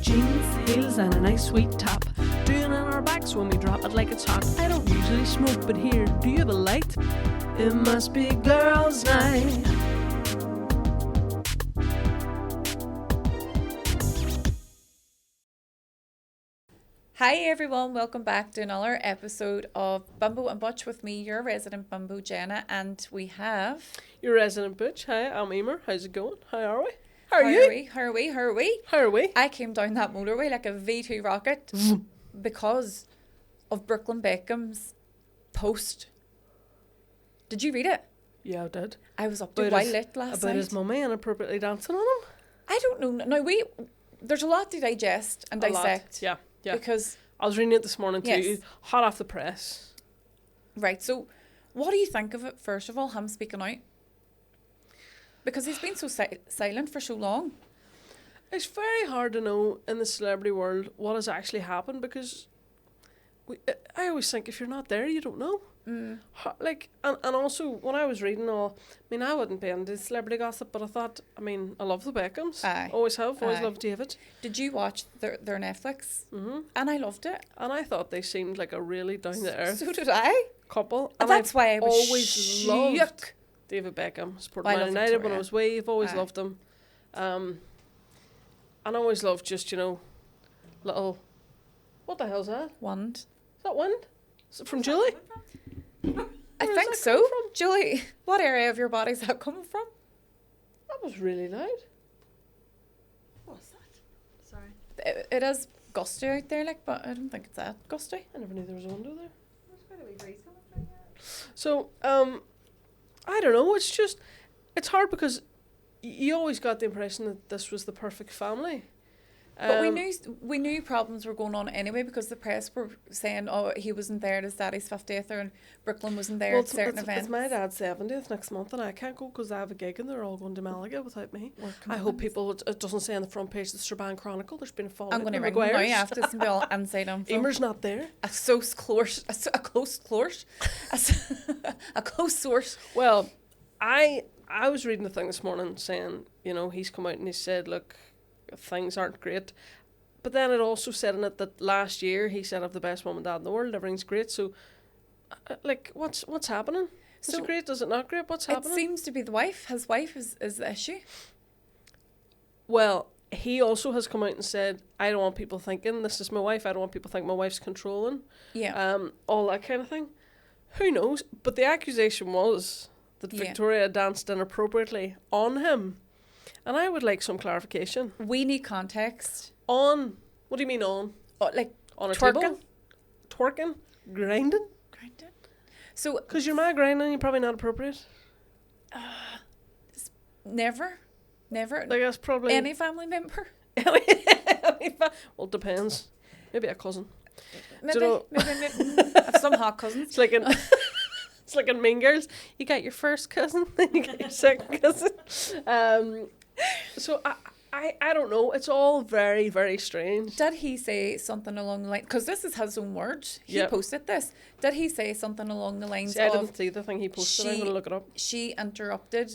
Jeans, heels and a nice sweet top. Doing on our backs when we drop it like it's hot. I don't usually smoke, but here, do you have a light? It must be girls' night. Hi everyone, welcome back to another episode of Bimbo and Butch with me, your resident Bimbo Jenna, and we have... Your resident Butch. Hi, I'm Emer. How's it going? How are we? How are you? How are we? I came down that motorway like a V2 rocket because of Brooklyn Beckham's post. Did you read it? Yeah, I did. I was up to while lit last night. About his mummy inappropriately dancing on him? I don't know. Now, there's a lot to digest and dissect. Yeah. Because I was reading it this morning too. Yes. Hot off the press. Right, so what do you think of it, first of all, him speaking out? Because he's been so silent for so long. It's very hard to know in the celebrity world what has actually happened because I always think if you're not there, you don't know. And also when I was reading I wouldn't be into celebrity gossip, but I thought, I love the Beckhams. Aye. Always have, always Aye. loved David. Did you watch their Netflix? Mm-hmm. And I loved it. And I thought they seemed like a really down-to-earth So did I. couple. And that's why I was always loved shook. David Beckham. Supported I Man love United when Victoria. I was wee. I've always Aye. loved him. And I always loved just, little... What the hell's that? Wand. Is that wind? Is it from Julie? I Where does think that so. come from? Julie, what area of your body is that coming from? That was really loud. What's that? Sorry. It is gusty out there, but I don't think it's that gusty. I never knew there was a window there. There's quite a wee breeze coming through here. So, I don't know. It's hard because you always got the impression that this was the perfect family. But we knew problems were going on anyway because the press were saying, he wasn't there at his daddy's 50th and Brooklyn wasn't there at certain events. It's my dad's 70th next month and I can't go because I have a gig and they're all going to Malaga without me. I hope people, it doesn't say on the front page of the Strabane Chronicle, there's been a fall. I'm going to ring them now after this and be all inside info. Emer's not there. A close source. Well, I was reading the thing this morning saying, he's come out and he said, look, things aren't great. But then it also said in it that last year he said, I have the best mum and dad in the world, everything's great. So, what's happening? Is it great? Is it not great? What's happening? It seems to be the wife. His wife is the issue. Well, he also has come out and said, I don't want people thinking this is my wife. I don't want people thinking my wife's controlling. Yeah. All that kind of thing. Who knows? But the accusation was that Victoria danced inappropriately on him. And I would like some clarification. We need context. On? What do you mean on? On a twerking? table? Twerking? Grinding? So, because you're mad grinding, you're probably not appropriate. Never. Like that's probably any family member. Well, it depends. Maybe a cousin. Maybe have some hot cousins. It's like in Mean Girls. You got your first cousin, then you get your second cousin. So I don't know. It's all very, very strange. Did he say something along the line? Because this is his own words. He posted this. Did he say something along the lines of... I didn't see the thing he posted. I'm going to look it up. She interrupted.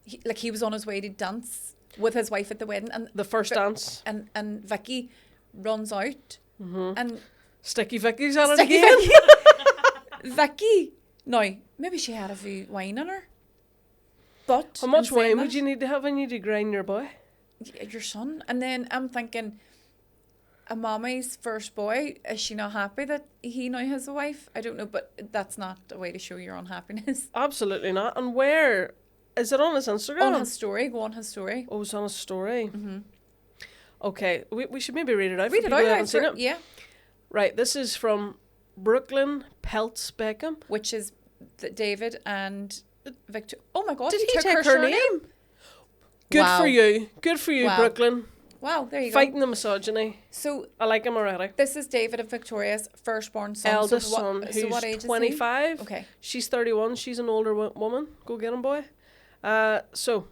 He was on his way to dance with his wife at the wedding. And the first dance. And Vicky runs out. Mm-hmm. And Sticky Vicky's on it again. Vicky. Now, maybe she had a few wine in her. But how much wine would you need to have when you do grind your boy? Your son. And then I'm thinking, a mommy's first boy, is she not happy that he now has a wife? I don't know, but that's not a way to show your unhappiness. Absolutely not. And where? Is it on his Instagram? On his story. Go on his story. Oh, it's on his story. Mm-hmm. Okay, we should maybe read it out. Read for it people out. who haven't seen it. Yeah. Right, this is from Brooklyn Beckham. Which is David and Victor. Oh my God! Did he took take her name? Good for you. Good for you, Brooklyn. Wow, there you go. Fighting the misogyny. So I like him already. This is David and Victoria's firstborn son. Eldest son, who's what age 25. is he? Okay. She's 31. She's an older woman. Go get him, boy. So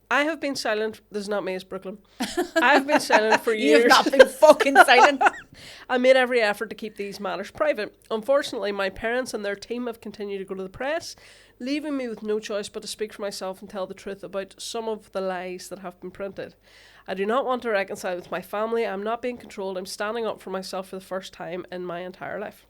I have been silent. This is not me, it's Brooklyn. I have been silent for years. You have not been fucking silent. I made every effort to keep these matters private. Unfortunately, my parents and their team have continued to go to the press, leaving me with no choice but to speak for myself and tell the truth about some of the lies that have been printed. I do not want to reconcile with my family. I'm not being controlled. I'm standing up for myself for the first time in my entire life.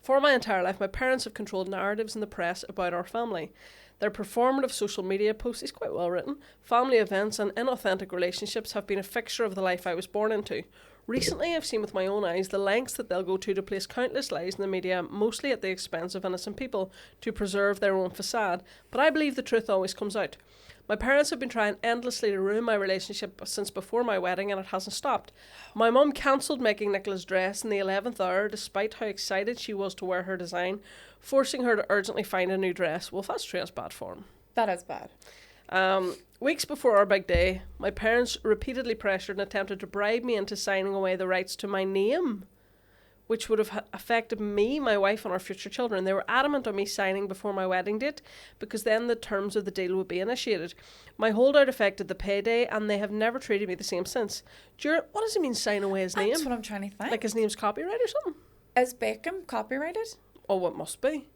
For my entire life, my parents have controlled narratives in the press about our family. Their performative social media posts is quite well written. Family events and inauthentic relationships have been a fixture of the life I was born into. Recently, I've seen with my own eyes the lengths that they'll go to place countless lies in the media, mostly at the expense of innocent people, to preserve their own facade. But I believe the truth always comes out. My parents have been trying endlessly to ruin my relationship since before my wedding, and it hasn't stopped. My mum cancelled making Nicola's dress in the 11th hour, despite how excited she was to wear her design, forcing her to urgently find a new dress. Well, that's true, that's bad form. That is bad. Weeks before our big day, my parents repeatedly pressured and attempted to bribe me into signing away the rights to my name, which would have affected me, my wife, and our future children. They were adamant on me signing before my wedding date, because then the terms of the deal would be initiated. My holdout affected the payday, and they have never treated me the same since. What does it mean, sign away his name? That's what I'm trying to think. Like his name's copyright or something? Is Beckham copyrighted? Oh, it must be.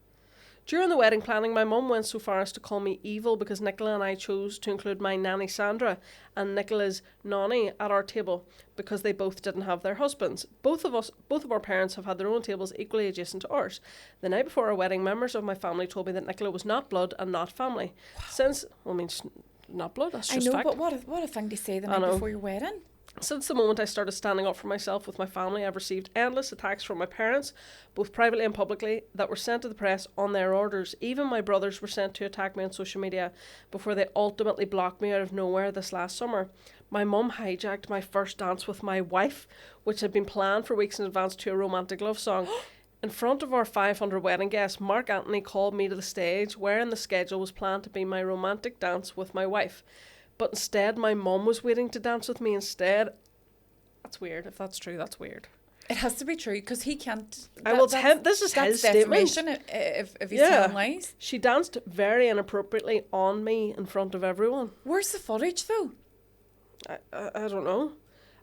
During the wedding planning, my mum went so far as to call me evil because Nicola and I chose to include my nanny Sandra and Nicola's nanny at our table because they both didn't have their husbands. Both of our parents have had their own tables equally adjacent to ours. The night before our wedding, members of my family told me that Nicola was not blood and not family. Wow. Not blood, that's just fact. But what a thing to say the night before your wedding. Since the moment I started standing up for myself with my family, I've received endless attacks from my parents, both privately and publicly, that were sent to the press on their orders. Even my brothers were sent to attack me on social media before they ultimately blocked me out of nowhere this last summer. My mum hijacked my first dance with my wife, which had been planned for weeks in advance, to a romantic love song. In front of our 500 wedding guests, Mark Anthony called me to the stage, wherein the schedule was planned to be my romantic dance with my wife. But instead, my mum was waiting to dance with me instead. That's weird. If that's true, that's weird. It has to be true, because he can't... This is his statement. If he's telling lies. She danced very inappropriately on me in front of everyone. Where's the footage, though? I don't know.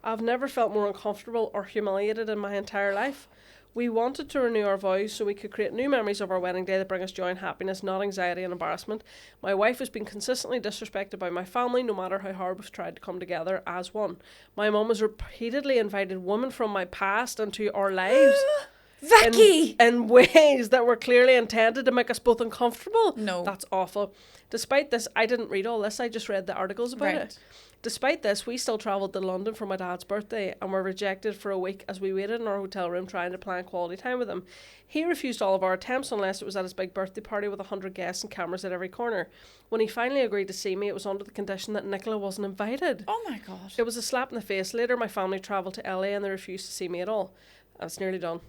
I've never felt more uncomfortable or humiliated in my entire life. We wanted to renew our vows so we could create new memories of our wedding day that bring us joy and happiness, not anxiety and embarrassment. My wife has been consistently disrespected by my family, no matter how hard we've tried to come together as one. My mum has repeatedly invited women from my past into our lives. Vicky! In ways that were clearly intended to make us both uncomfortable. No. That's awful. Despite this, I didn't read all this, I just read the articles about it. Despite this, we still travelled to London for my dad's birthday and were rejected for a week as we waited in our hotel room trying to plan quality time with him. He refused all of our attempts unless it was at his big birthday party with 100 guests and cameras at every corner. When he finally agreed to see me, it was under the condition that Nicola wasn't invited. Oh my God. It was a slap in the face. Later, my family travelled to LA and they refused to see me at all. It's nearly done.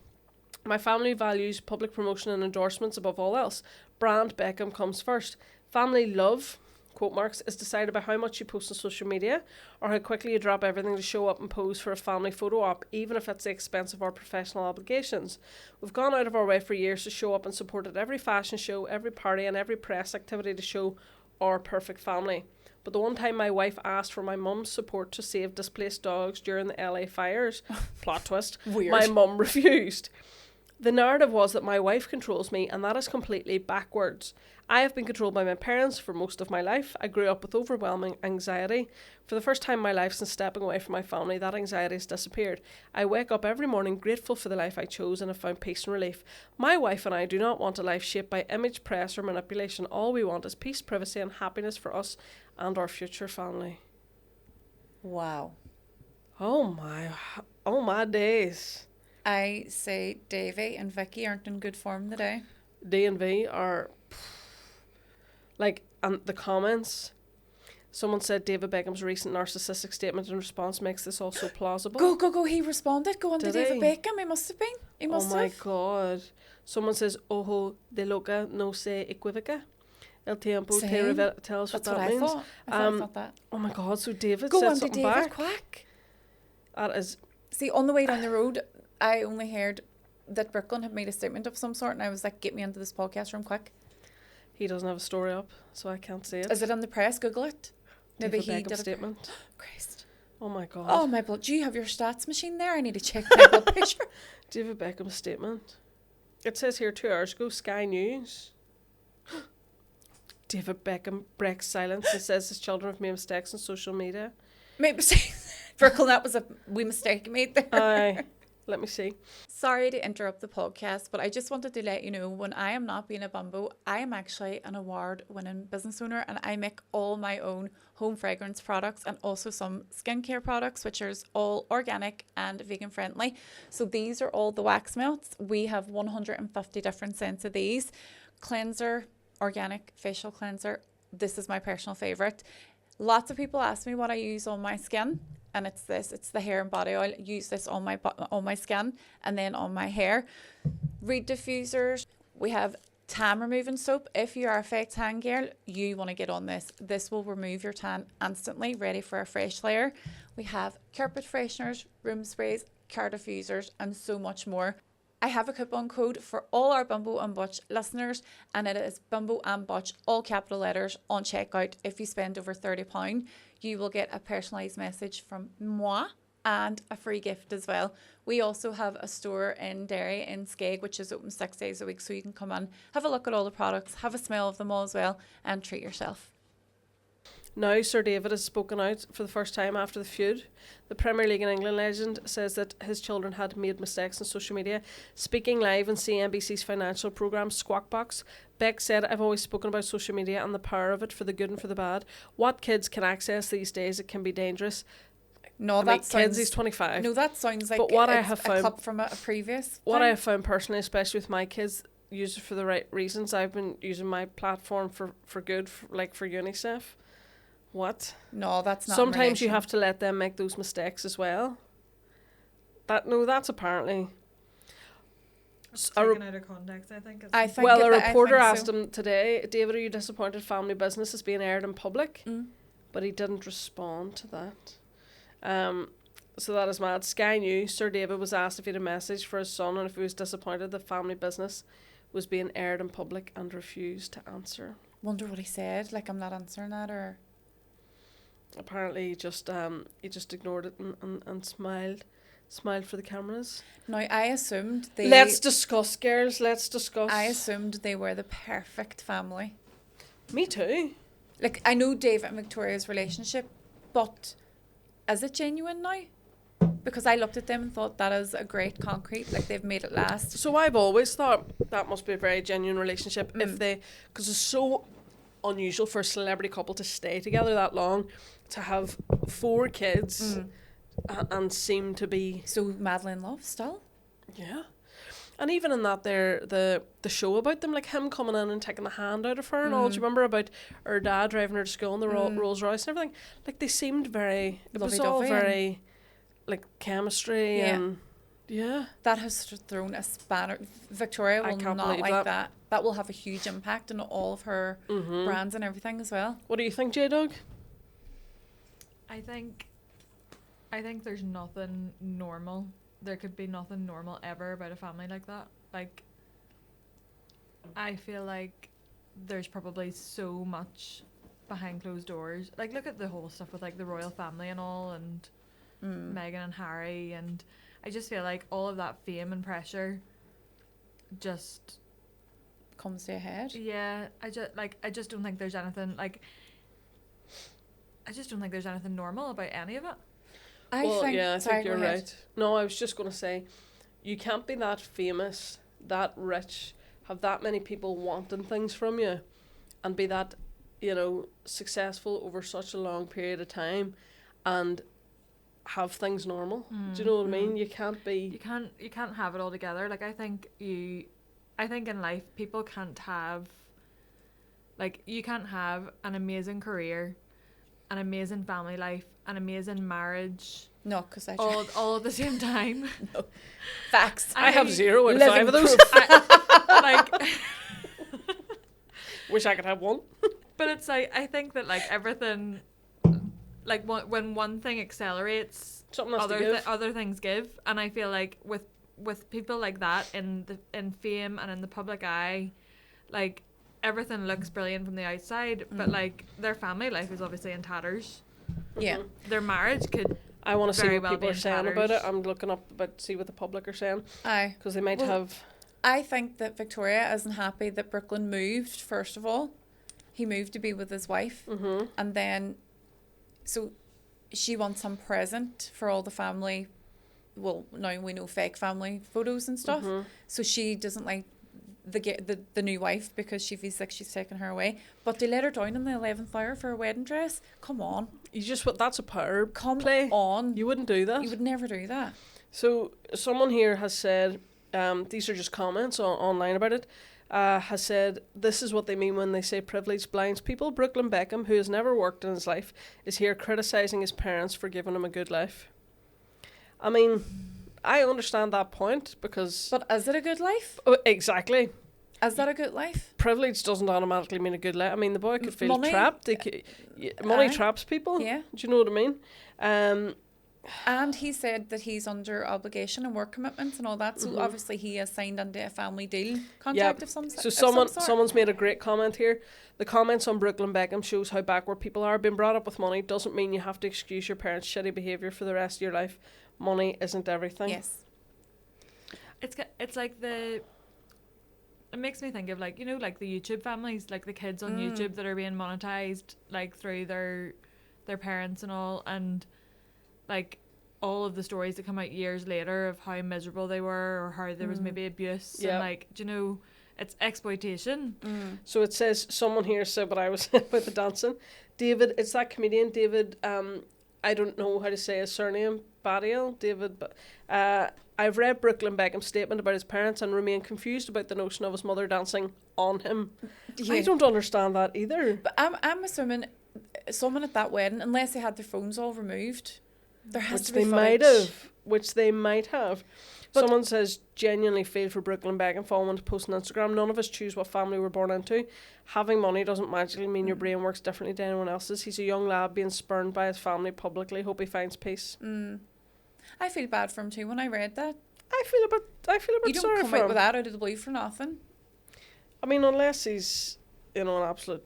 My family values public promotion and endorsements above all else. Brand Beckham comes first. Family love, quote marks, is decided by how much you post on social media or how quickly you drop everything to show up and pose for a family photo op, even if it's the expense of our professional obligations. We've gone out of our way for years to show up and support at every fashion show, every party and every press activity to show our perfect family. But the one time my wife asked for my mum's support to save displaced dogs during the LA fires, plot twist, Weird. My mum refused. The narrative was that my wife controls me, and that is completely backwards. I have been controlled by my parents for most of my life. I grew up with overwhelming anxiety. For the first time in my life since stepping away from my family, that anxiety has disappeared. I wake up every morning grateful for the life I chose and have found peace and relief. My wife and I do not want a life shaped by image, press or manipulation. All we want is peace, privacy and happiness for us and our future family. Wow. Oh my days. I say Davey and Vicky aren't in good form today. D and V are and the comments. Someone said David Beckham's recent narcissistic statement in response makes this also plausible. Go. He responded. Go on to David Beckham. He must have been. He must have. Oh my God. Someone says, Ojo de loca no se equivoca. El tiempo te revela. Tell us what that means. I thought that. Oh my God. So David go said on to something David back. Quack. That is. See, on the way down the road, I only heard that Brooklyn had made a statement of some sort, and I was like, get me into this podcast room quick. He doesn't have a story up, so I can't see it. Is it on the press? Google it. Maybe David he Beckham did statement. Christ. Oh my God. Oh, my blood. Do you have your stats machine there? I need to check my blood pressure. David Beckham statement. It says here 2 hours ago, Sky News. David Beckham breaks silence and says his children have made mistakes on social media. Made mistakes. Brooklyn, that was a wee mistake you made there. Aye. Let me see. Sorry to interrupt the podcast, but I just wanted to let you know when I am not being a bimbo, I am actually an award-winning business owner and I make all my own home fragrance products and also some skincare products, which are all organic and vegan friendly. So these are all the wax melts. We have 150 different scents of these. Cleanser, organic facial cleanser. This is my personal favourite. Lots of people ask me what I use on my skin. And it's the hair and body oil. I use this on my skin and then on my hair. Reed diffusers. We have tan removing soap. If you are a fake tan girl, you want to get on this. This will remove your tan instantly, ready for a fresh layer. We have carpet fresheners, room sprays, car diffusers, and so much more. I have a coupon code for all our Bimbo and Butch listeners, and it is Bimbo and Butch, all capital letters, on checkout. If you spend over £30, you will get a personalised message from moi and a free gift as well. We also have a store in Derry in Skeg, which is open 6 days a week, so you can come in, have a look at all the products, have a smell of them all as well, and treat yourself. Now Sir David has spoken out for the first time after the feud. The Premier League in England legend says that his children had made mistakes on social media. Speaking live on CNBC's financial programme Squawk Box, Beck said, "I've always spoken about social media and the power of it for the good and for the bad. What kids can access these days, it can be dangerous." No, kids, he's 25. No, that sounds like but what I it's have a found, clip from a previous What thing. I have found personally, especially with my kids, use it for the right reasons. I've been using my platform for good, like for UNICEF. What? No, that's not. Sometimes you have to let them make those mistakes as well. That's apparently. Taken out of context, I think. A reporter asked him today, "David, are you disappointed family business is being aired in public?" But he didn't respond to that. So that is mad. Sky News, Sir David was asked if he had a message for his son and if he was disappointed that family business was being aired in public and refused to answer. Wonder what he said. Like, I'm not answering that, or... Apparently he just ignored it and smiled for the cameras. Now, I assumed they... Let's discuss, girls. Let's discuss. I assumed they were the perfect family. Me too. Like, I know David and Victoria's relationship, but is it genuine now? Because I looked at them and thought that is a great concrete. Like, they've made it last. So I've always thought that must be a very genuine relationship if they... Because it's so unusual for a celebrity couple to stay together that long, to have 4 kids and seem to be... So madly in love still? Yeah. And even in that there, the show about them, like him coming in and taking the hand out of her and all, do you remember about her dad driving her to school in the Rolls Royce and everything? Like, they seemed very... It was all very, like, chemistry and... Yeah. That has thrown a spanner. Victoria will not like that. That will have a huge impact on all of her brands and everything as well. What do you think, J-Dog? I think there's nothing normal. There could be nothing normal ever about a family like that. Like, I feel like there's probably so much behind closed doors. Like, look at the whole stuff with, like, the royal family and all, and Meghan and Harry, and I just feel like all of that fame and pressure just comes to a head. Yeah, I just don't think there's anything, like, I just don't think there's anything normal about any of it. I think you're right. No, I was just going to say, you can't be that famous, that rich, have that many people wanting things from you, and be that, successful over such a long period of time, and have things normal. Do you know what I mean? You can't be... You can't have it all together. Like, I think in life, people can't have... Like, you can't have an amazing career, an amazing family life, an amazing marriage. No, because I all at the same time. No. Facts. I have 0 out of 5 of those. Wish I could have one. But it's like, I think that, like, everything, like, when one thing accelerates, other things give. And I feel like with people like that in fame and in the public eye, like, everything looks brilliant from the outside, but like their family life is obviously in tatters. Yeah. Their marriage could. I want to see Very what well people are being saying about it. tatters. I'm looking up about see what the public are saying Aye. because they might Well, have. I think that Victoria isn't happy that Brooklyn moved, first of all. He moved to be with his wife. Mm-hmm. And then, so she wants some present for all the family. Well, now we know fake family photos and stuff. Mm-hmm. So she doesn't like the new wife because she feels like she's taking her away. But they let her down in the 11th hour for a wedding dress. Come on. You just that's a power Come play. on. You wouldn't do that. You would never do that. So someone here has said, these are just comments online about it, has said, this is what they mean when they say privilege blinds people. Brooklyn Beckham, who has never worked in his life, is here criticising his parents for giving him a good life. I mean, I understand that point because... But is it a good life? Oh, exactly. Is that a good life? Privilege doesn't automatically mean a good life. I mean, the boy could feel Money, trapped. Money aye. traps people. Yeah. Do you know what I mean? And he said that he's under obligation and work commitments and all that. So obviously he has signed into a family deal contract of some So sort. someone's made a great comment here. The comments on Brooklyn Beckham shows how backward people are. Being brought up with money doesn't mean you have to excuse your parents' shitty behaviour for the rest of your life. Money isn't everything. Yes. It's like the. It makes me think of like, you know, like the YouTube families, like the kids on YouTube that are being monetized like through their parents and all, and like all of the stories that come out years later of how miserable they were or how there was maybe abuse and like, do you know, it's exploitation. So it says, someone here said what I was saying about the dancing. David, it's that comedian David, I don't know how to say his surname, Badiel, David, but I've read Brooklyn Beckham's statement about his parents and remain confused about the notion of his mother dancing on him. Yeah. I don't understand that either. But I'm assuming someone at that wedding, unless they had their phones all removed, there has to be footage. Which they might have. But someone says, genuinely feel for Brooklyn Beckham following to post on Instagram. None of us choose what family we're born into. Having money doesn't magically mean your brain works differently to anyone else's. He's a young lad being spurned by his family publicly. Hope he finds peace. I feel bad for him too when I read that. I feel a bit You don't sorry come for out him. with that out of the blue for nothing. I mean, unless he's, you know, an absolute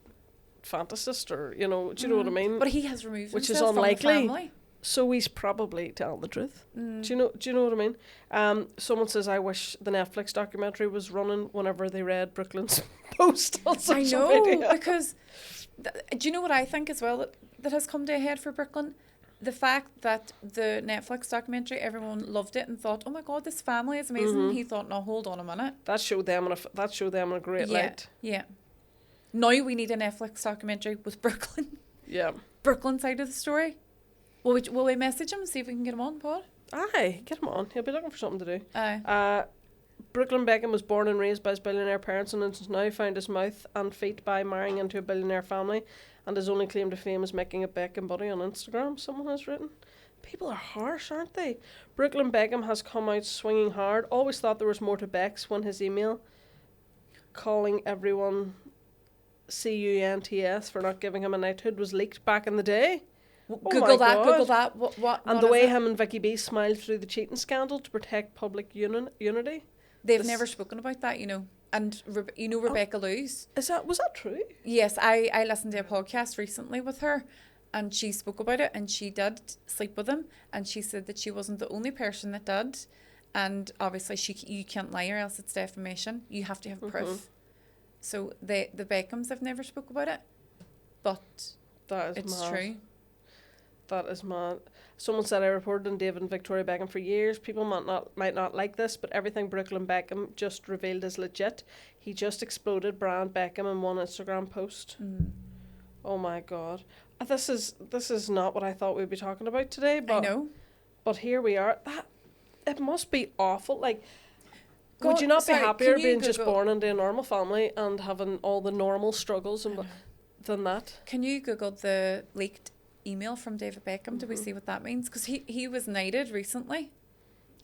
fantasist or, you know, do you know what I mean? But he has removed Which is himself unlikely. from the family. So he's probably telling the truth. Do you know what I mean? Someone says, I wish the Netflix documentary was running whenever they read Brooklyn's post on social media. Because do you know what I think as well that has come to a head for Brooklyn? The fact that the Netflix documentary, everyone loved it and thought, oh my God, this family is amazing. He thought, no, hold on a minute. That showed them in a great light. Yeah. Now we need a Netflix documentary with Brooklyn. Yeah. Brooklyn side of the story. Will we message him and see if we can get him on, Paul? Aye, get him on. He'll be looking for something to do. Aye. Brooklyn Beckham was born and raised by his billionaire parents and has now found his mouth and feet by marrying into a billionaire family, and his only claim to fame is making a Beckham buddy on Instagram, someone has written. People are harsh, aren't they? Brooklyn Beckham has come out swinging hard. Always thought there was more to Bex when his email calling everyone CUNTS for not giving him a knighthood was leaked back in the day. Google that. What? And what the way is it? him and Vicky B smiled through the cheating scandal to protect public unity. They've never spoken about that, you know. And Rebecca Lewis. Was that true? Yes, I listened to a podcast recently with her, and she spoke about it, and she did sleep with him, and she said that she wasn't the only person that did, and obviously you can't lie or else it's defamation. You have to have proof. So the Beckhams have never spoke about it, but That is it's mad. true. That is mad. Someone said I reported on David and Victoria Beckham for years. People might not like this, but everything Brooklyn Beckham just revealed is legit. He just exploded brand Beckham in one Instagram post. Oh my God. This is not what I thought we'd be talking about today, but I know. But here we are. It must be awful. Like, Go- would you not sorry, be happier can you being just Google- born into a normal family and having all the normal struggles than that? Can you Google the leaked email from David Beckham? Do we see what that means? Because he was knighted recently.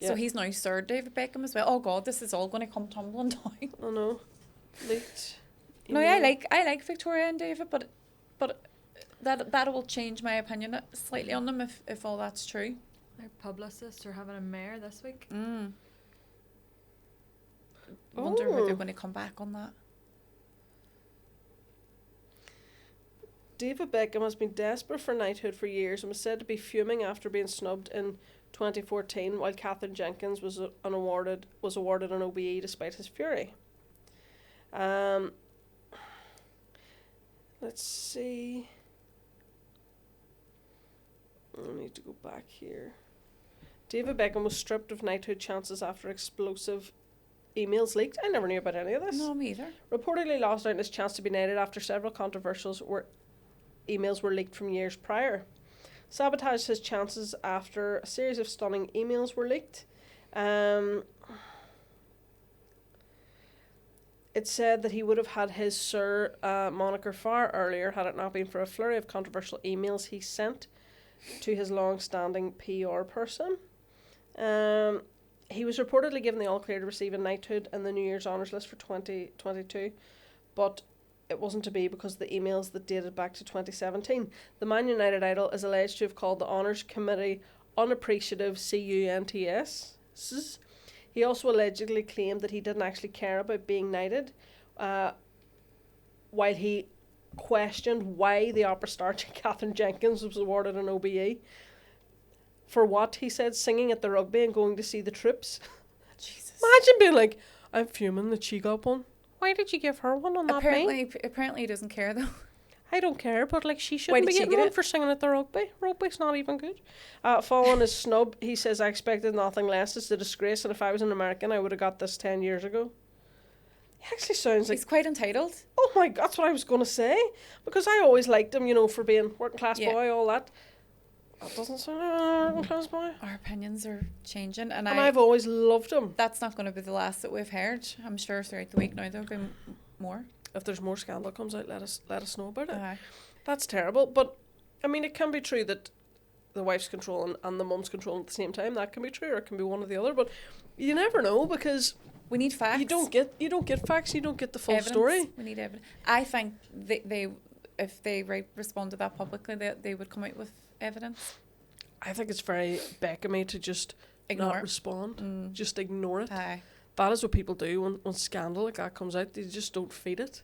So Yeah. he's now Sir David Beckham as well. Oh God, this is all going to come tumbling down. I know. Leaked. No, I like Victoria and David, but that will change my opinion slightly on them if all that's true. Their publicists are having a mare this week. Wonder how Oh. they're going to come back on that. David Beckham has been desperate for knighthood for years and was said to be fuming after being snubbed in 2014, while Catherine Jenkins was awarded an OBE despite his fury. Let's see. I need to go back here. David Beckham was stripped of knighthood chances after explosive emails leaked. I never knew about any of this. No, me either. Reportedly lost out on his chance to be knighted after several controversial emails were leaked from years prior. Sabotaged his chances after a series of stunning emails were leaked. It said that he would have had his Sir moniker far earlier had it not been for a flurry of controversial emails he sent to his long-standing PR person. He was reportedly given the all-clear to receive a knighthood in the New Year's Honours List for 2022, but it wasn't to be because of the emails that dated back to 2017. The Man United idol is alleged to have called the Honours Committee unappreciative CUNTS. He also allegedly claimed that he didn't actually care about being knighted, while he questioned why the opera star Catherine Jenkins was awarded an OBE. For what, he said, singing at the rugby and going to see the troops. Jesus. Imagine being like, I'm fuming that she got one. Why did you give her one and not me? Apparently he doesn't care though. I don't care, but like she shouldn't be getting one for singing at the rugby. Rugby's not even good. Following his snub, he says, I expected nothing less. It's a disgrace, and if I was an American, I would have got this 10 years ago. He actually sounds like... He's quite entitled. Oh my God, that's what I was going to say. Because I always liked him, you know, for being working class boy, all that. That doesn't sound like a working class boy. Our opinions are changing, and I've always loved him. That's not going to be the last that we've heard. I'm sure throughout the week now there'll be more. If there's more scandal comes out, let us know about it. That's terrible. But I mean, it can be true that the wife's controlling and the mum's controlling at the same time. That can be true, or it can be one or the other. But you never know, because we need facts. You don't get facts. You don't get the full evidence. Story. We need evidence. I think they if they respond to that publicly, they would come out with evidence. I think it's very Beckhamy to just ignore not respond. Just ignore it. Aye. That is what people do when scandal like that comes out. They just don't feed it.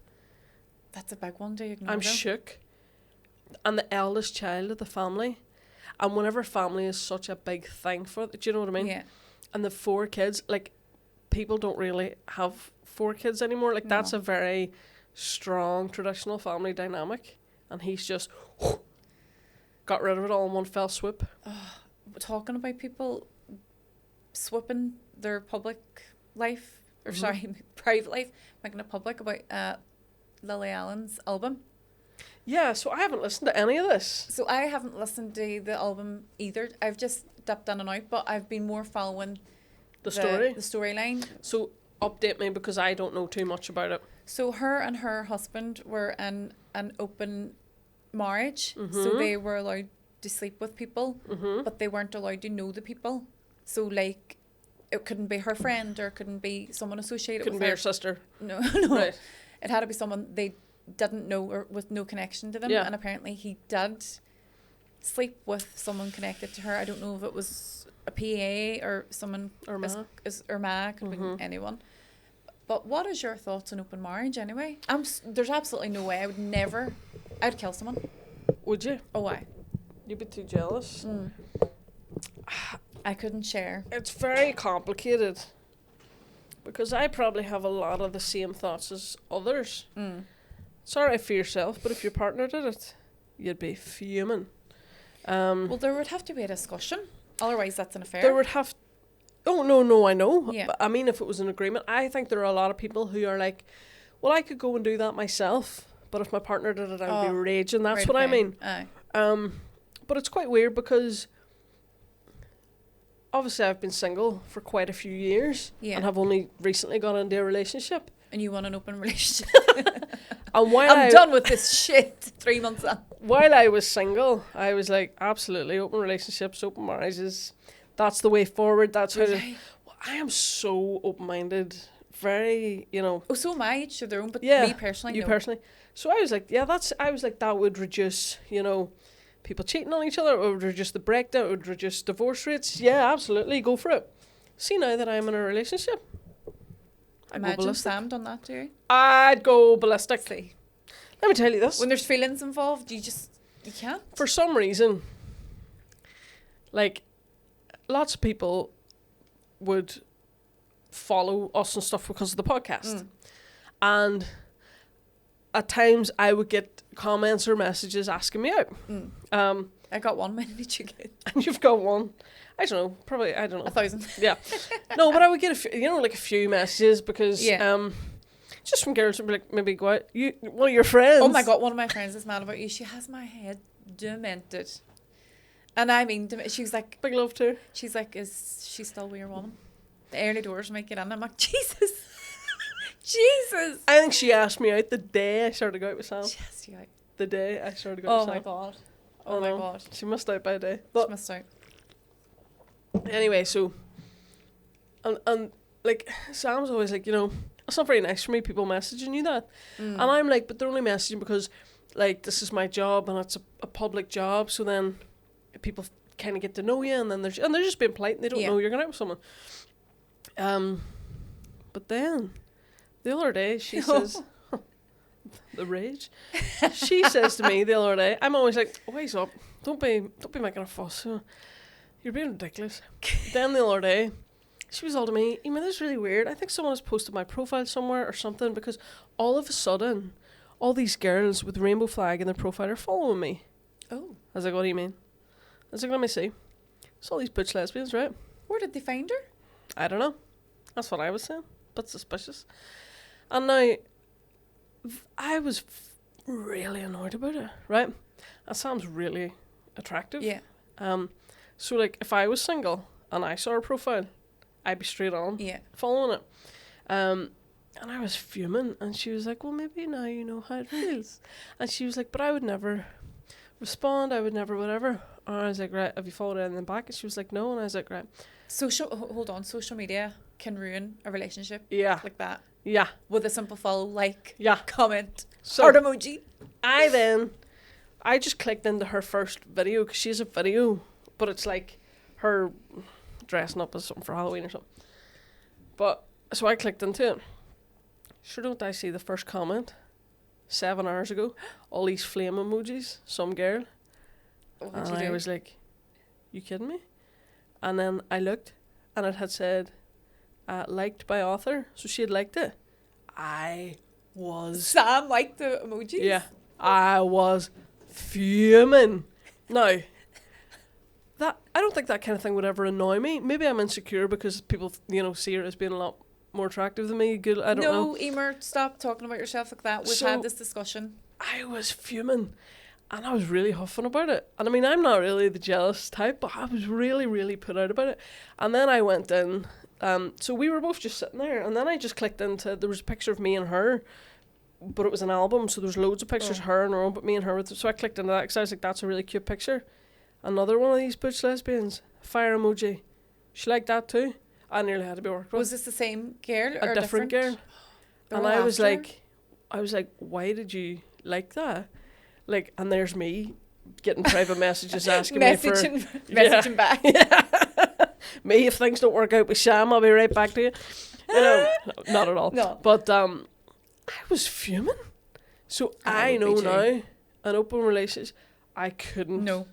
That's a big one. Do you ignore I'm them? shook. And the eldest child of the family. And whenever family is such a big thing for it, do you know what I mean? Yeah. And the 4 kids, like, people don't really have 4 kids anymore. Like, that's a very strong traditional family dynamic. And he's just got rid of it all in one fell swoop. Talking about people swooping their public life, or private life, making it public, about Lily Allen's album. Yeah, so I haven't listened to any of this. So I haven't listened to the album either. I've just dipped in and out, but I've been more following the storyline. So update me, because I don't know too much about it. So her and her husband were in an open marriage, so they were allowed to sleep with people, but they weren't allowed to know the people. So like, it couldn't be her friend, or it couldn't be someone associated with her. Couldn't be her sister. No. Right. It had to be someone they didn't know, or with no connection to them. Yeah. And apparently he did sleep with someone connected to her. I don't know if it was a PA or someone, or Ma, could be anyone. But what is your thoughts on open marriage anyway? There's absolutely no way. I'd kill someone. Would you? Oh, why? You'd be too jealous. I couldn't share. It's very complicated, because I probably have a lot of the same thoughts as others. Sorry for yourself, but if your partner did it, you'd be fuming. Well, there would have to be a discussion. Otherwise, that's an affair. There would have... Oh, no, I know. Yeah. But I mean, if it was an agreement, I think there are a lot of people who are like, well, I could go and do that myself, but if my partner did it, I would be raging. That's what I mean. Aye. But it's quite weird, because obviously I've been single for quite a few years and have only recently got into a relationship. And you want an open relationship. And while I'm done with this shit 3 months on. While I was single, I was like, absolutely, open relationships, open marriages. That's the way forward. That's how to... Well, I am so open-minded. Very, you know... Oh, so am I, each to their own, but me personally, you personally. So I was like, that would reduce, you know, people cheating on each other. It would reduce the breakdown. It would reduce divorce rates. Yeah, absolutely, go for it. See, now that I'm in a relationship, Imagine Sam done that to you. I'd go ballistic. See. Let me tell you this. When there's feelings involved, you can't. For some reason, like, lots of people would follow us and stuff because of the podcast. And at times I would get comments or messages asking me out. I got one. When did you get? And you've got one. I don't know. Probably, I don't know. 1,000. Yeah. No, but I would get a few, like a few messages because just from girls who'd be like, maybe go out. One of your friends. Oh my God, one of my friends is mad about you. She has my head demented. And I mean, she was like... Big love to her. She's like, is she still with your woman? The early doors make it in. I'm like, Jesus. Jesus. I think she asked me out the day I started to go out with Sam. She asked you out. The day I started to go out with Sam. Oh my God. Oh my God. She missed out by a day. She But missed out. anyway, so... And like, Sam's always like, it's not very nice for me, people messaging you that. And I'm like, but they're only messaging because, like, this is my job and it's a public job, so then people kind of get to know you, and then they're just being polite and they don't know you're going out with someone. But then, the other day, she says... the rage. She says to me the other day, I'm always like, wise up, don't be making a fuss. You're being ridiculous. Then the other day, she was all to me, Emer, this is really weird. I think someone has posted my profile somewhere or something, because all of a sudden, all these girls with rainbow flag in their profile are following me. Oh. I was like, what do you mean? I was like, let me see. It's all these butch lesbians, right? Where did they find her? I don't know. That's what I was saying. But suspicious. And now, I was really annoyed about it, right? And Sam's really attractive. Yeah. So, like, if I was single and I saw her profile, I'd be straight on following it. And I was fuming, and she was like, well, maybe now you know how it feels. And she was like, but I would never respond, I would never whatever. And I was like, right, have you followed anything back? And she was like, no. And I was like, right. Social media can ruin a relationship. Yeah. Like that. Yeah. With a simple follow, like, yeah, comment, so heart emoji. I just clicked into her first video, because she has a video, but it's like her dressing up as something for Halloween or something. But, so I clicked into it. Sure don't I see the first comment 7 hours ago, all these flame emojis, some girl. What'd And I was like, you kidding me? And then I looked, and it had said, liked by author, so she had liked it. Sam liked the emojis? Yeah. I was fuming. Now, I don't think that kind of thing would ever annoy me. Maybe I'm insecure because people, see her as being a lot more attractive than me. Good, I don't know. No, Emer, stop talking about yourself like that. We've had this discussion. I was fuming, and I was really huffing about it. And I mean, I'm not really the jealous type, but I was really, really put out about it. And then I went in. So we were both just sitting there, and then I just clicked into, there was a picture of me and her, but it was an album, so there's loads of pictures of her and her own, but me and her with it. So I clicked into that because I was like, that's a really cute picture. Another one of these butch lesbians, fire emoji. She liked that too. I nearly had to be worked with. Was this the same girl or a different girl? And I was like, why did you like that? Like, and there's me getting private messages asking me for... Messaging back. Me, if things don't work out with Sam, I'll be right back to you. Not at all. No. But I was fuming. So I know now, an open relationship, I couldn't. No.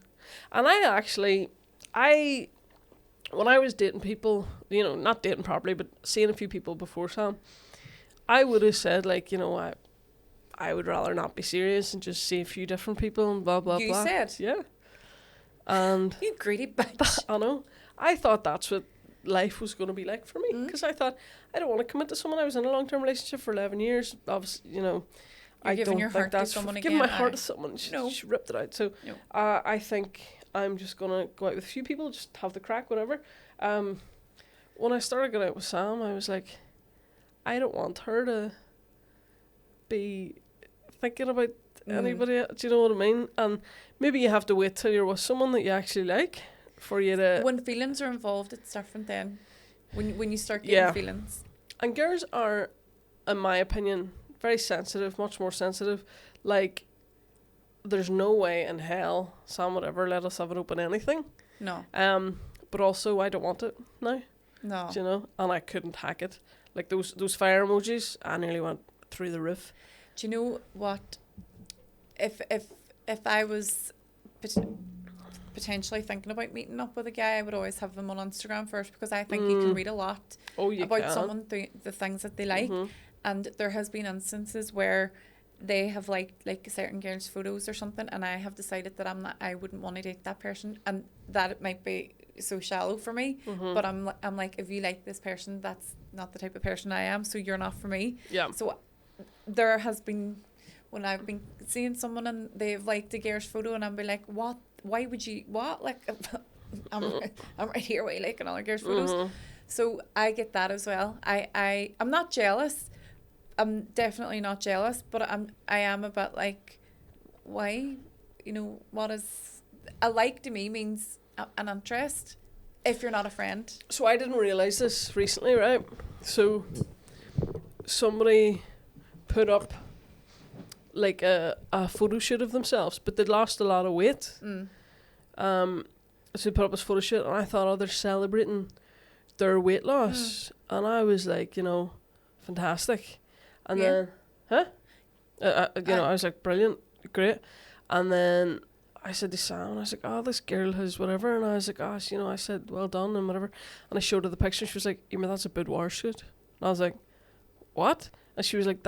And I actually, when I was dating people, not dating properly, but seeing a few people before Sam, I would have said, like, I would rather not be serious and just see a few different people and blah, blah, blah. You said? Yeah. And... You greedy bitch. I know. I thought that's what life was going to be like for me, because I thought, I don't want to commit to someone. I was in a long-term relationship for 11 years. Obviously, I don't think that's giving my heart to someone. She ripped it out. So I think I'm just going to go out with a few people, just have the crack, whatever. When I started going out with Sam, I was like, I don't want her to be thinking about anybody else, do you know what I mean? And maybe you have to wait till you're with someone that you actually like for you to... When feelings are involved, it's different then. When you start getting feelings. And girls are, in my opinion, very sensitive, much more sensitive. Like, there's no way in hell Sam would ever let us have an open anything. No. But also, I don't want it now. No. Do you know? And I couldn't hack it. Like, those fire emojis, I nearly went through the roof. Do you know what if I was potentially thinking about meeting up with a guy, I would always have them on Instagram first, because I think you can read a lot about someone through the things that they like. And there has been instances where they have liked like certain girls' photos or something, and I have decided that I wouldn't want to date that person, and that it might be so shallow for me. But I'm like, if you like this person, that's not the type of person I am, so you're not for me. Yeah. So there has been, when I've been seeing someone and they've liked a girl's photo, and I'm be like, what? Why would you? What? Like, I'm right here. Why you liking all the girls' photos? So I get that as well. I'm not jealous. I'm definitely not jealous, but I am a bit like, why? You know, what is a like to me means an interest if you're not a friend. So I didn't realise this recently, right? So somebody put up like a photo shoot of themselves, but they'd lost a lot of weight. So they put up this photo shoot, and I thought, oh, they're celebrating their weight loss. And I was like, you know, fantastic. And then, I was like, brilliant, great. And then I said to Sam, I was like, oh, this girl has whatever. And I was like, oh, you know, I said, well done and whatever. And I showed her the picture. She was like, Emer, that's a boudoir shoot. And I was like, what? And she was like,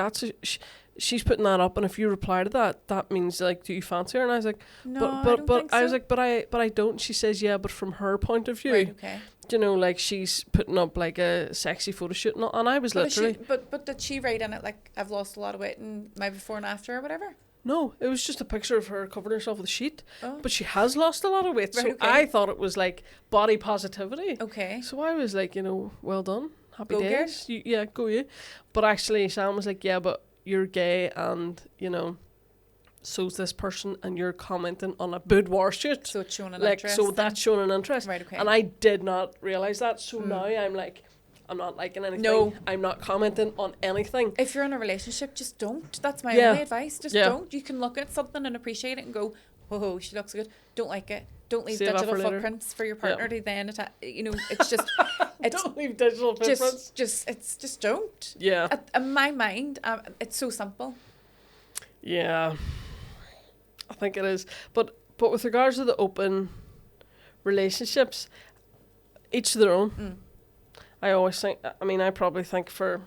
she's putting that up, and if you reply to that, that means like, do you fancy her? And I was like, no, but I was like, but I don't. She says, yeah, but from her point of view, right, okay. You know, like she's putting up like a sexy photo shoot, and I was literally. But did she write in it like, I've lost a lot of weight and my before and after or whatever? No, it was just a picture of her covering herself with a sheet. Oh. But she has lost a lot of weight, right, so okay. I thought it was like body positivity. Okay. So I was like, you know, well done, happy Go days. Yeah, go you. But actually, Sam was like, yeah, but you're gay, and you know, so's this person, and you're commenting on a boudoir shoot. So it's showing an like, interest. so that's showing an interest. Right, okay. And I did not realise that. So now I'm like, I'm not liking anything. No. I'm not commenting on anything. If you're in a relationship, just don't. That's my Yeah. only advice. Just Yeah. don't. You can look at something and appreciate it and go, whoa, she looks good. Don't like it. Don't leave Save that digital for later. footprints for your partner to then you know, it's just it's Don't leave digital footprints. just don't. Yeah. In my mind, it's so simple. Yeah. I think it is. But with regards to the open relationships, each to their own. I always think, I mean, I probably think for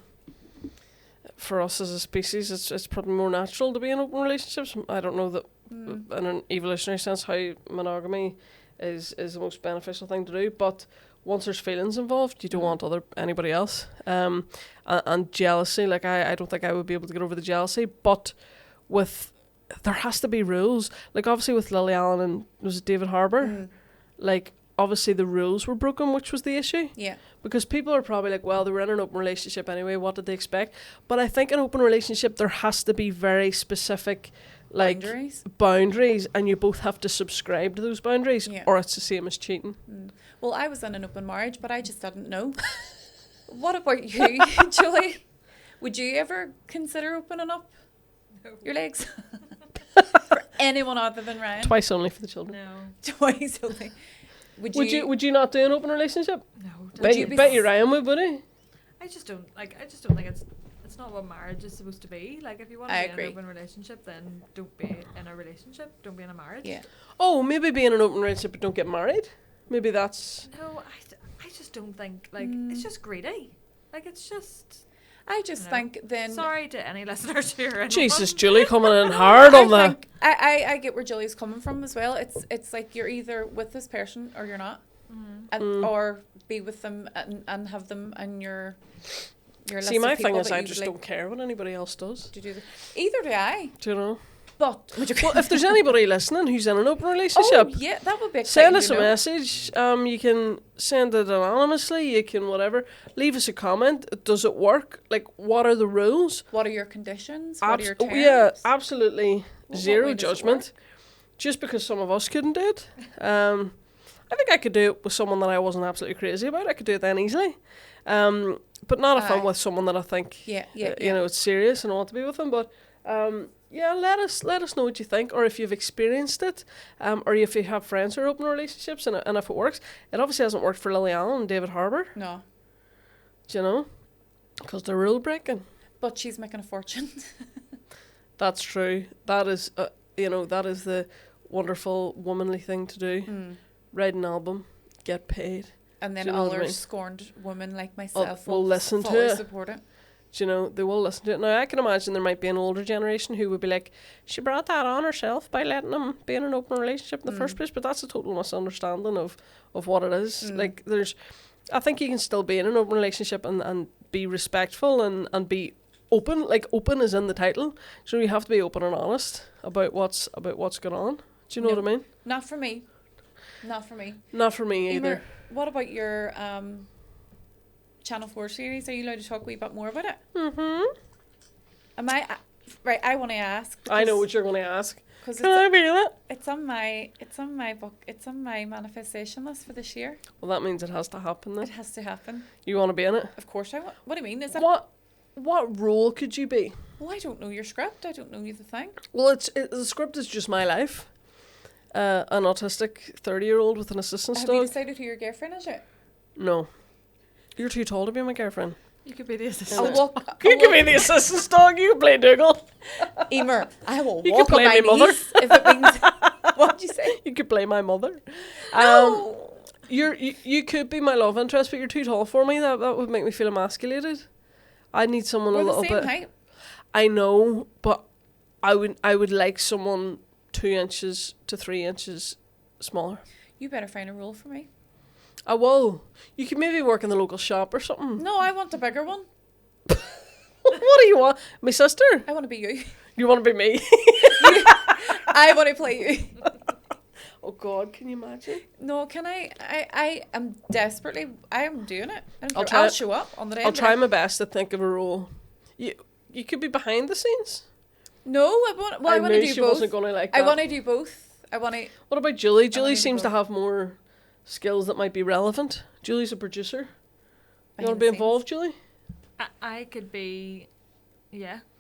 us as a species, it's probably more natural to be in open relationships. I don't know that in an evolutionary sense how monogamy is the most beneficial thing to do, but once there's feelings involved, you don't want anybody else. And jealousy, like I don't think I would be able to get over the jealousy, but there has to be rules. Like obviously with Lily Allen and was it David Harbour? Like obviously the rules were broken, which was the issue. Yeah. Because people are probably like, well, they were in an open relationship anyway, what did they expect? But I think an open relationship, there has to be very specific like boundaries, and you both have to subscribe to those boundaries, or it's the same as cheating. Well, I was in an open marriage, but I just didn't know. What about you, Julie? Would you ever consider opening up your legs for anyone other than Ryan? Twice only for the children. No. Twice only. Would you not do an open relationship? No. Bet you Ryan would he? I just don't think it's not what marriage is supposed to be. Like if you want to be in an open relationship, then don't be in a relationship. Don't be in a marriage. Yeah. Oh, maybe be in an open relationship but don't get married. Maybe that's. No, I just don't think it's just greedy. Like it's just. I just think then. Sorry to any listeners here. Jesus, Julie coming in hard on that. I get where Julie's coming from as well. It's like you're either with this person or you're not, or be with them and have them in your list. See, my of thing is, I you just don't care what anybody else does. Either do I. Do you know? But well, if there's anybody listening who's in an open relationship, yeah, that would be exciting. Send us a message. You can send it anonymously. You can whatever. Leave us a comment. Does it work? Like, what are the rules? What are your conditions? What are your terms? Yeah, absolutely zero judgment. Just because some of us couldn't do it, I think I could do it with someone that I wasn't absolutely crazy about. I could do it then easily, but not if I'm with someone that I think, you know, it's serious and I want to be with them. But yeah, let us know what you think, or if you've experienced it, or if you have friends who are open relationships, and if it works. It obviously hasn't worked for Lily Allen and David Harbour. No. Do you know? Because they're rule breaking. But she's making a fortune. That's true. That is that is the wonderful womanly thing to do. Write an album, get paid. And then Do you know what I other mean? scorned women like myself will listen to fully it. support it. They will listen to it. Now, I can imagine there might be an older generation who would be like, she brought that on herself by letting him be in an open relationship in the first place, but that's a total misunderstanding of what it is. Like, I think you can still be in an open relationship and be respectful and be open. Like, open is in the title. So you have to be open and honest about what's going on. Do you know what I mean? Not for me. Not for me. Not for me either. Emer, what about your Channel 4 series? Are you allowed to talk a wee bit more about it? Am I right? I want to ask. I know what you're going to ask. Because Can I be in it? it's on my book. It's on my manifestation list for this year. Well, that means it has to happen then. It has to happen. You want to be in it? Of course I want. What do you mean? Is that What role could you be? Well, I don't know your script. I don't know you the thing. Well, the script is just my life. An autistic 30-year-old with an assistance Have dog. you decided who your girlfriend is yet? No. You're too tall to be my girlfriend. You could be the assistant. I'll walk. You can be the assistance dog. You can play Dougal. Emer, I will You walk could on play my my mother. knees if it means. What'd you say? You could play my mother. No. You could be my love interest, but you're too tall for me. That would make me feel emasculated. I need someone We're a the little same bit. height. I know, but I would like someone 2 inches to 3 inches smaller. You better find a role for me. I will. You could maybe work in the local shop or something. No, I want a bigger one. What do you want? My sister? I want to be you. You want to be me? I want to play you. Oh God, can you imagine? No, can I? I am desperately. I am doing it. I'll show up on the day. I'll try my best to think of a role. You could be behind the scenes. No, I want. Well, I want to knew do she both. wasn't gonna like I that. want to do both. I want to. What about Julie? wanna Julie do seems to both. have more skills that might be relevant. Julie's a producer. You Behind want to the be scenes. involved, Julie? I could be,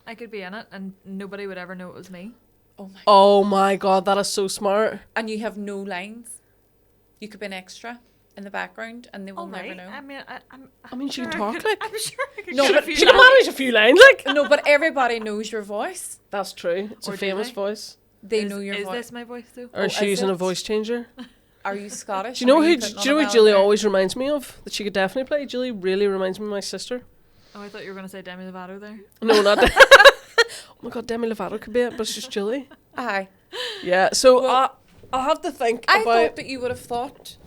I could be in it, and nobody would ever know it was me. Oh my. Oh my God, that is so smart. And you have no lines. You could be an extra in the background, and they will never know. I mean, I mean, she sure can talk like. I'm sure I could No, get but a few She can lines. manage a few lines, like. No, but everybody knows your voice. That's true. It's Or a do famous they? voice. They Is- know your Is voice. this my voice too? Or is is she using a it? voice changer? Are you Scottish? Do you know Are who? you Do putting you know on who a Julie ballad always reminds me of? That she could definitely play. Julie really reminds me of my sister. Oh, I thought you were going to say Demi Lovato there. No, not. Oh my God, Demi Lovato could be it, but it's just Julie. there? Aye. Yeah. So Well, I'll have to think I about. thought that you would have thought.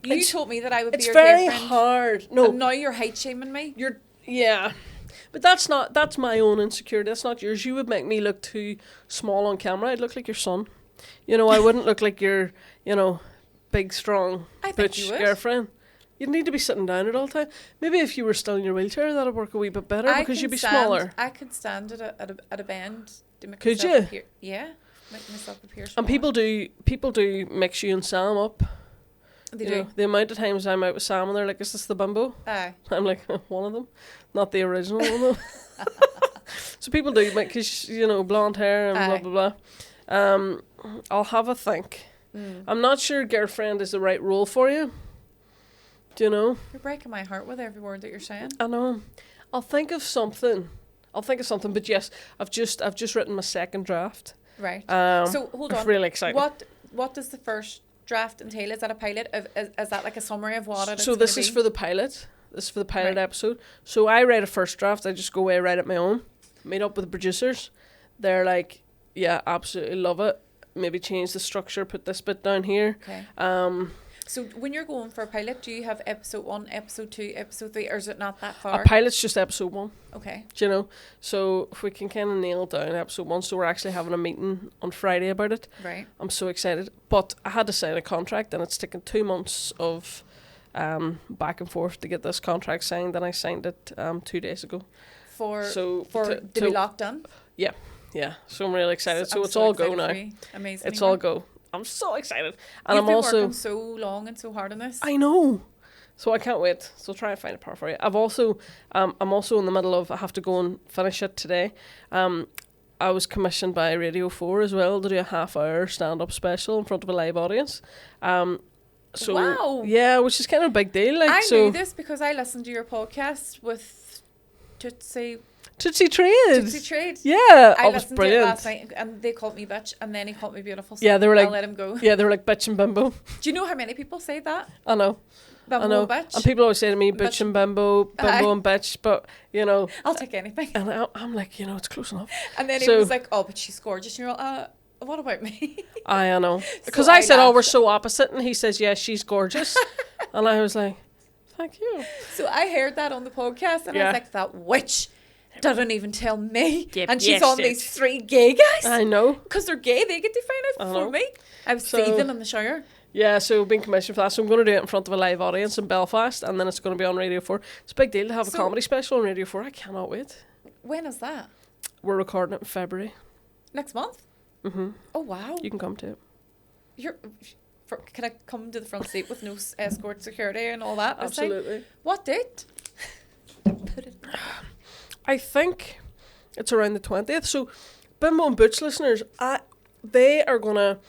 You It's- told me that I would be It's your very girlfriend. hard. No, And now you're height shaming me. yeah. But that's my own insecurity. That's not yours. You would make me look too small on camera. I'd look like your son. I wouldn't look like your, big, strong, I think Butch you would. girlfriend. You'd need to be sitting down at all time. Maybe if you were still in your wheelchair, that'd work a wee bit better because can you'd be stand- smaller. I could stand at a bend. To make Could myself you? Appear, yeah, make myself appear. And smaller. people do mix you and Sam up. They You know, do. the amount of times I'm out with Sam and they're like, "Is this the Bimbo?" Aye. I'm like, "One of them, not the original one though." So people do because blonde hair and blah Aye. blah blah. I'll have a think. I'm not sure girlfriend is the right role for you. Do you know? You're breaking my heart with every word that you're saying. I know. I'll think of something. But yes, I've just written my second draft. Right. So So hold I'm on. really excited. What does the first draft entail? Is that a pilot? Is that like a summary of what it's So this is for the pilot. This is for the pilot Right. episode. So I write a first draft. I just go away, write it my own. Meet up with the producers. They're like, yeah, absolutely love it. Maybe change the structure, put this bit down here. Okay. So when you're going for a pilot, do you have episode 1, episode 2, episode 3, or is it not that a far? pilot's just episode 1. Okay. Do you know? So if we can kind of nail down episode 1, so we're actually having a meeting on Friday about it. Right. I'm so excited. But I had to sign a contract and it's taken 2 months of back and forth to get this contract signed, and I signed it 2 days ago. To to be locked in. Yeah, so I'm really excited. So I'm it's all go excited now. for you. Amazing. It's Emer. all go. I'm so excited. And You've I'm been also working so long and so hard on this. I know. So I can't wait. So try and find a part for you. I'm also in the middle of I have to go and finish it today. I was commissioned by Radio 4 as well to do a half-hour stand-up special in front of a live audience. So Wow. yeah, which is kind of a big deal. Like I so knew this because I listened to your podcast with Tootsie Tootsie Trade. Tootsie Trade. Yeah, I it was listened brilliant. to it last night, and they called me Butch, and then he called me beautiful. So Yeah, they were like, I'll let him go. Yeah, they were like Butch and Bimbo. Do you know how many people say that? I know. Bimbo I know. and Butch. And people always say to me, Butch and Bimbo, Bimbo and Butch, but, you know. I'll take anything. And I'm like, you know, it's close enough. And then he was like, oh, but she's gorgeous. And you're like, what about me? I know. Because So I said, laughed. we're so opposite. And he says, yeah, she's gorgeous. And I was like, thank you. So I heard that on the podcast, and I Yeah. was like, that witch doesn't even tell me. Yep, And she's yes, on it. these 3 gay guys. I know. Because they're gay, they get to find out I before know. me. I was So- seething in the shower. Yeah, so being commissioned for that. So I'm going to do it in front of a live audience in Belfast. And then it's going to be on Radio 4. It's a big deal to have a So- comedy special on Radio 4. I cannot wait. When is that? We're recording it in February. Next month? Mm-hmm. Oh, wow. You can come to it. Can I come to the front seat with no escort security and all that? this time? Absolutely. What date? Put it. I think it's around the 20th. So, Bimbo and Butch listeners, they are going to,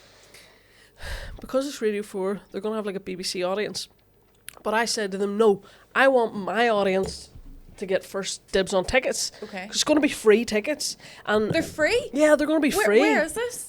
because it's Radio 4, they're going to have like a BBC audience. But I said to them, no, I want my audience to get first dibs on tickets. Okay. 'Cause it's going to be free tickets. And They're free? yeah, they're going to be free. Where is this?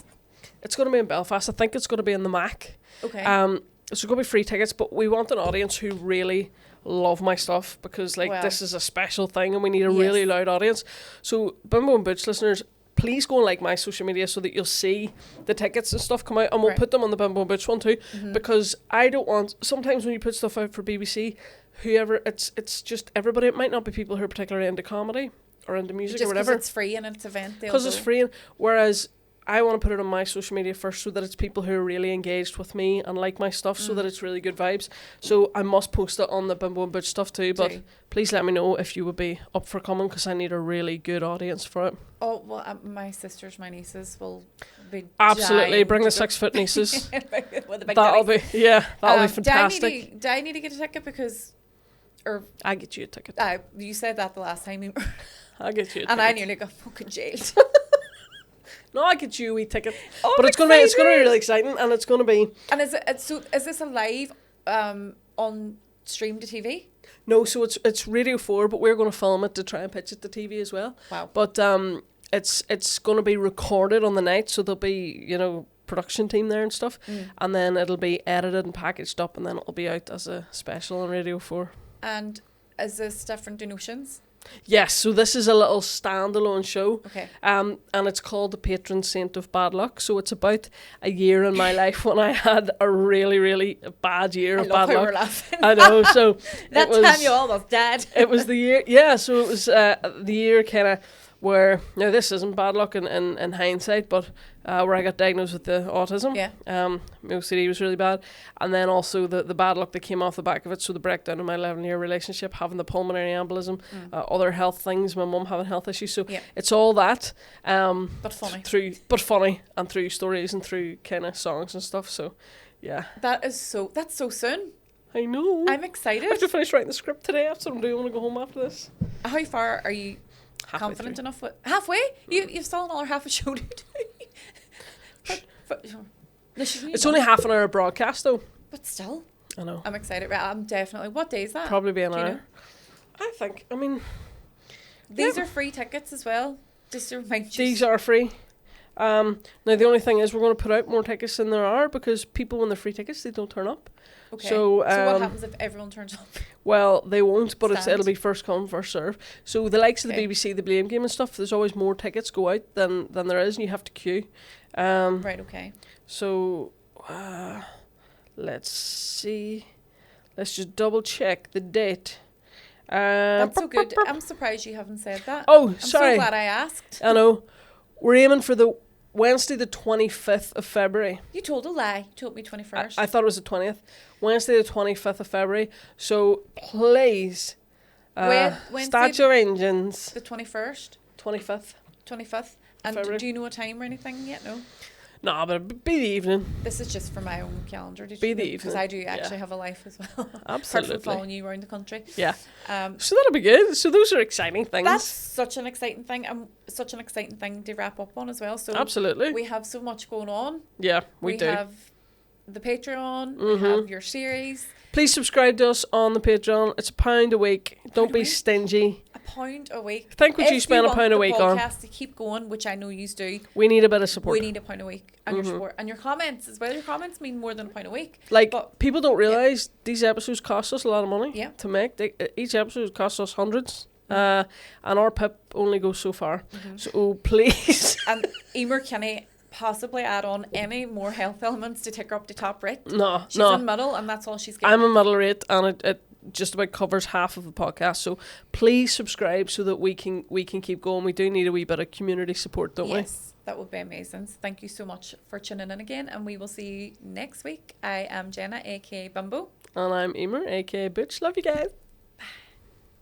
It's going to be in Belfast. I think it's going to be in the Mac. Okay. So it's going to be free tickets, but we want an audience who really love my stuff because like Wow. this is a special thing and we need a really Yes. loud audience. So Bimbo and Butch listeners, please go and like my social media so that you'll see the tickets and stuff come out, and we'll Right. put them on the Bimbo and Butch one too, Mm-hmm. because I don't want, sometimes when you put stuff out for BBC, whoever, it's just everybody, it might not be people who are particularly into comedy or into music Just or because whatever, it's free and it's event. because it's free, whereas I want to put it on my social media first so that it's people who are really engaged with me and like my stuff, so that it's really good vibes. So I must post it on the Bimbo and Butch stuff too, but please let me know if you would be up for coming, because I need a really good audience for it. Oh, well, my sisters, my nieces will be Absolutely, dying bring to the go. 6-foot nieces. With the big That'll bellies. be, yeah, that'll be fantastic. Do I need to get a ticket because, or I get you a ticket. you said that the last time, I'll get you a ticket. and I nearly got fucking jailed. No, I'll get you a wee ticket. Oh, But I'm it's gonna be excited. really exciting, and it's gonna be And is this a live on stream to TV? no, so it's Radio 4, but we're gonna film it to try and pitch it to TV as well. Wow. But it's gonna be recorded on the night, so there'll be, you know, production team there and stuff, and then it'll be edited and packaged up, and then it'll be out as a special on Radio 4. And is this different to Notions? Yes, so this is a little standalone show. Okay. And it's called The Patron Saint of Bad Luck. So it's about a year in my life when I had a really, really bad year of love bad how luck. we're laughing. I know, so That it was, time you almost died. it was the year, yeah, so it was the year kind of where, now this isn't bad luck in hindsight, but where I got diagnosed with the autism. Yeah. My OCD was really bad. And then also the bad luck that came off the back of it, so the breakdown in my 11-year relationship, having the pulmonary embolism, other health things, my mum having health issues. So Yeah. it's all that. But funny. But funny, and through stories and through kind of songs and stuff. So, yeah. That's so soon. I know. I'm I excited. have to finish writing the script today. That's what I'm doing. I want to go home after this. How far are you Halfway confident through. enough with halfway? You've still another half a show to do. but It's only half an hour of broadcast, though. But still, I know. I'm excited. Right, I'm definitely. What day is that? Probably be an Do you hour. know? I think. I mean, These Yeah. are free tickets as well. Just to remind you. these are free. Now the only thing is we're going to put out more tickets than there are, because people, when they're free tickets, they don't turn up. Okay. So, what um, happens if everyone turns up? Well, they won't, but Stand. it'll be first come, first serve. So the likes of the Okay. BBC, the Blame Game and stuff, there's always more tickets go out than there is, and you have to queue. Right. Okay. So let's see. Let's just double check the date. That's so good. I'm surprised you haven't said that. Oh, I'm sorry. so glad I asked. I know. We're aiming for the Wednesday, the 25th of February. You told a lie. You told me 21st. I thought it was the 20th. Wednesday, the 25th of February. So please, Wednesday start your engines. the 21st, 25th. 25th. And February. do you know a time or anything yet? No. No, but it'd be the evening. This is just for my own calendar. Be the Because evening, I do actually yeah. have a life as well. Apart Absolutely. from following you around the country. Yeah. Um, So that'll be good. So those are exciting things. that's such an exciting thing, and such an exciting thing to wrap up on as well. So Absolutely. we have so much going on. Yeah, we do. have the Patreon. We Mhm. have your series. Please subscribe to us on the Patreon. It's £1 a week. Don't a be week? stingy. £1 £1 a week. Think would you spend £1 a week on? Podcast to keep going, which I know you do. We need a bit of support. We need £1 a week, and your support and your comments as well. Your comments mean more than £1 a week. Like, but people don't realise these episodes cost us a lot of money to make. Each episode costs us hundreds. And our pip only goes so far. So please. And Emer, can I possibly add on any more health elements to take her up to top rate? She's in middle, and that's all she's getting. I'm a middle rate, and it just about covers half of the podcast. So please subscribe so that we can keep going. We do need a wee bit of community support, don't we? Yes, that would be amazing. Thank you so much for tuning in again, and we will see you next week. I am Jenna, aka Bimbo. And I'm Emer, aka Butch. Love you guys.